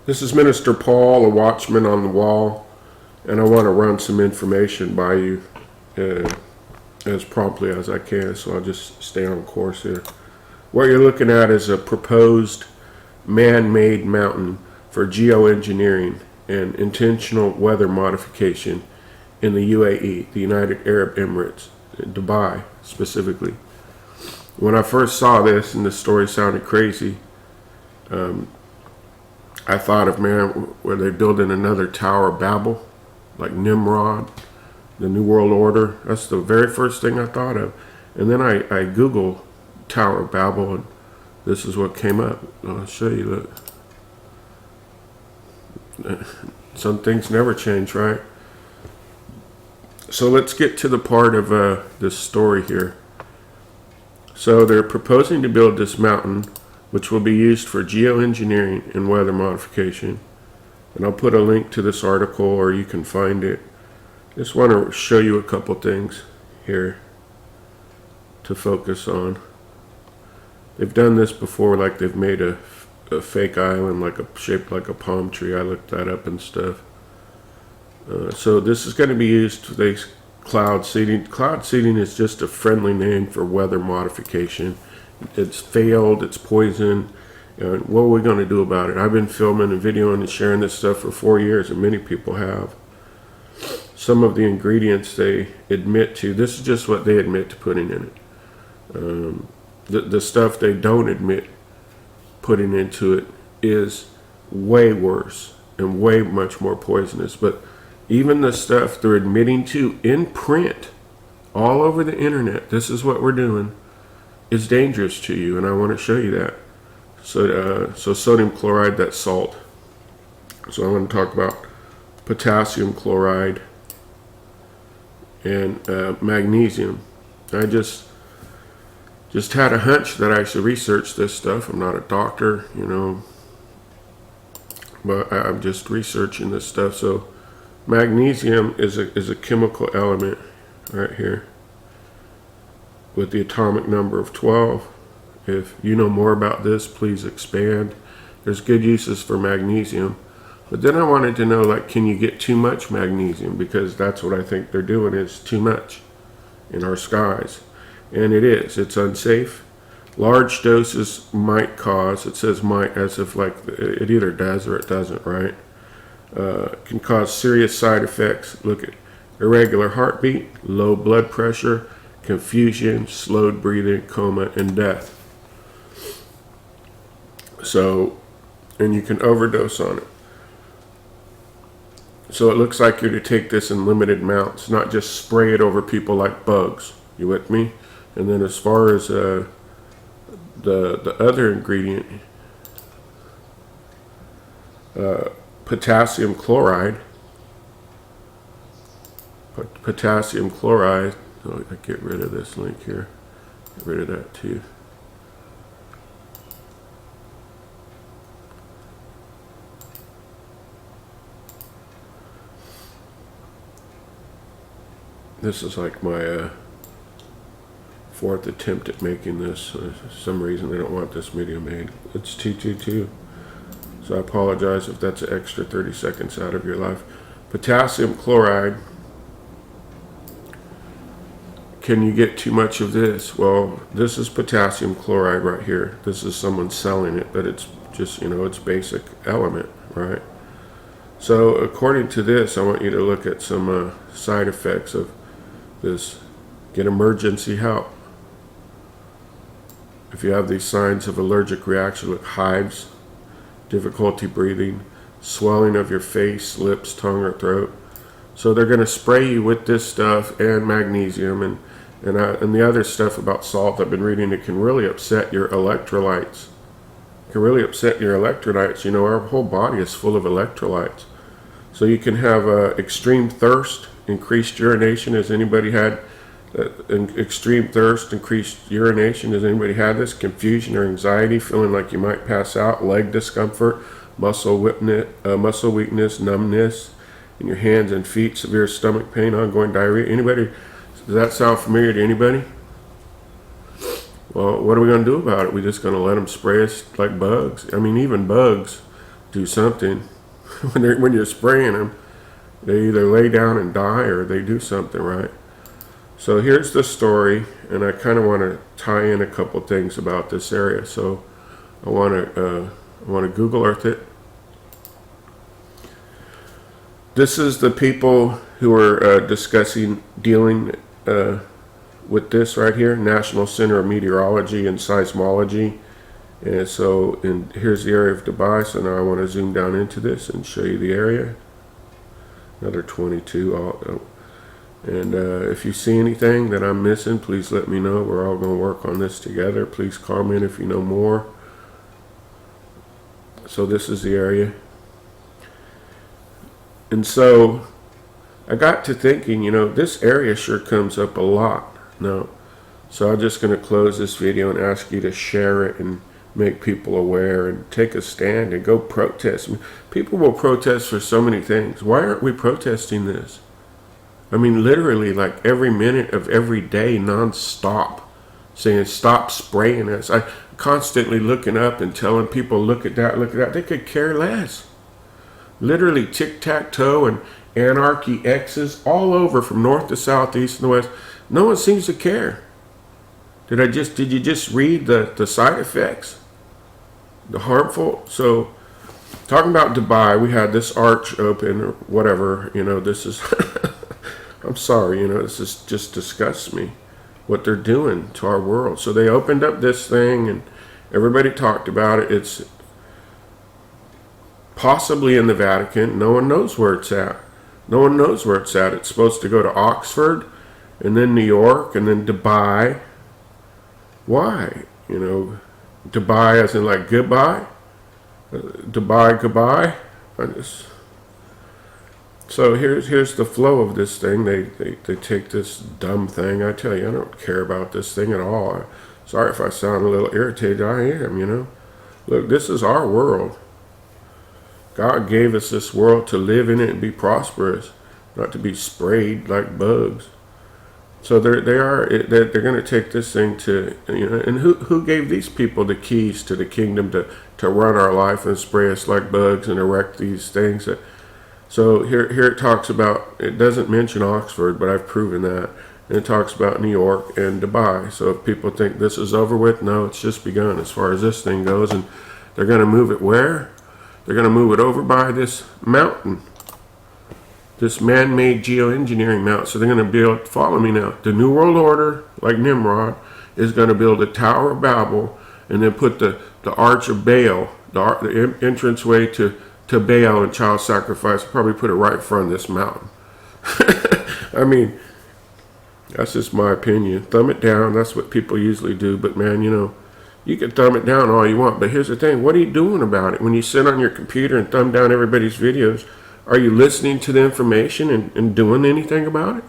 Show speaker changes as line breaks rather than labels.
This is Minister Paul, a watchman on the wall, and I want to run some information by you as promptly as I can, so I'll just stay on course here. What you're looking at is a proposed man-made mountain for geoengineering and intentional weather modification in the UAE, the United Arab Emirates, Dubai specifically. When I first saw this and the story sounded crazy, I thought of, man, were they building another Tower of Babel, like Nimrod, the New World Order? That's the very first thing I thought of. And then I Googled Tower of Babel, and this is what came up. I'll show you. Look. Some things never change, right? So let's get to the part of this story here. So they're proposing to build this mountain, which will be used for geoengineering and weather modification. And I'll put a link to this article, or you can find it. Just want to show you a couple things here to focus on. They've done this before, like they've made a fake island shaped like a palm tree. I looked that up and stuff. So this is going to be used for cloud seeding. Cloud seeding is just a friendly name for weather modification. It's failed, it's poison, and what are we going to do about it? I've been filming and videoing and sharing this stuff for 4 years, and many people have. Some of the ingredients they admit to, this is just what they admit to putting in it. The stuff they don't admit putting into it is way worse and way much more poisonous. But even the stuff they're admitting to in print, all over the internet, this is what we're doing, is dangerous to you, and I want to show you that. So sodium chloride, that's salt. So I want to talk about potassium chloride and magnesium. I just had a hunch that I should research this stuff. I'm not a doctor, but I'm just researching this stuff. So magnesium is a chemical element right here with the atomic number of 12. If you know more about this, please expand. There's good uses for magnesium. But then I wanted to know, can you get too much magnesium? Because that's what I think they're doing, is too much in our skies. And it is. It's unsafe. Large doses might cause, it says might as if it either does or it doesn't, right? Can cause serious side effects. Look at irregular heartbeat, low blood pressure, confusion, slowed breathing, coma, and death. So, and you can overdose on it. So it looks like you're to take this in limited amounts, not just spray it over people like bugs. You with me? And then as far as the other ingredient, potassium chloride. Potassium chloride. So I get rid of this link here. Get rid of that too. This is like my fourth attempt at making this. For some reason they don't want this video made. It's 222. So I apologize if that's an extra 30 seconds out of your life. Potassium chloride. Can you get too much of this? Well, this is potassium chloride right here. This is someone selling it, but it's just, it's basic element, right? So according to this, I want you to look at some side effects of this. Get emergency help. If you have these signs of allergic reaction, like hives, difficulty breathing, swelling of your face, lips, tongue, or throat. So they're going to spray you with this stuff and magnesium and the other stuff about salt I've been reading. It can really upset your electrolytes. It can really upset your electrolytes. Our whole body is full of electrolytes. So you can have extreme thirst, increased urination. Has anybody had extreme thirst, increased urination? Has anybody had this? Confusion or anxiety, feeling like you might pass out, leg discomfort, muscle weakness, numbness in your hands and feet, severe stomach pain, ongoing diarrhea. Anybody? Does that sound familiar to anybody? Well, what are we going to do about it? We're just going to let them spray us like bugs. I mean, even bugs do something. When you're spraying them, they either lay down and die or they do something, right? So here's the story, and I kind of want to tie in a couple things about this area. So I want to Google Earth it. This is the people who are discussing dealing with this right here, National Center of Meteorology and Seismology. And so, here's the area of Dubai. So now I want to zoom down into this and show you the area. Another 22. And if you see anything that I'm missing, please let me know. We're all going to work on this together. Please comment if you know more. So this is the area. And so I got to thinking, this area sure comes up a lot now. So I'm just going to close this video and ask you to share it and make people aware and take a stand and go protest. People will protest for so many things. Why aren't we protesting this? I mean, literally, like every minute of every day, non-stop, saying stop spraying us. I constantly looking up and telling people, look at that, look at that. They could care less. Literally tic-tac-toe and anarchy X's all over from north to south, east and west. No one seems to care. Did you just read the side effects? The harmful. So talking about Dubai, we had this arch open or whatever, this is I'm sorry, this is just disgusts me what they're doing to our world. So they opened up this thing and everybody talked about it. It's possibly in the Vatican. No one knows where it's at. No one knows where it's at. It's supposed to go to Oxford and then New York and then Dubai. Why? Dubai as in like goodbye? Dubai goodbye? So here's the flow of this thing. They take this dumb thing. I tell you, I don't care about this thing at all. Sorry if I sound a little irritated. I am, Look, this is our world. God gave us this world to live in it and be prosperous, not to be sprayed like bugs. So they're going to take this thing to, and who gave these people the keys to the kingdom to run our life and spray us like bugs and erect these things? So here it talks about, it doesn't mention Oxford, but I've proven that. And it talks about New York and Dubai. So if people think this is over with, no, it's just begun as far as this thing goes. And they're going to move it where? They're going to move it over by this mountain. This man-made geoengineering mountain. So they're going to build, follow me now, the New World Order, like Nimrod, is going to build a Tower of Babel and then put the Arch of Baal, the entranceway to Baal and child sacrifice, probably put it right in front of this mountain. I mean, that's just my opinion. Thumb it down. That's what people usually do. But man, you can thumb it down all you want. But here's the thing. What are you doing about it? When you sit on your computer and thumb down everybody's videos, are you listening to the information and doing anything about it?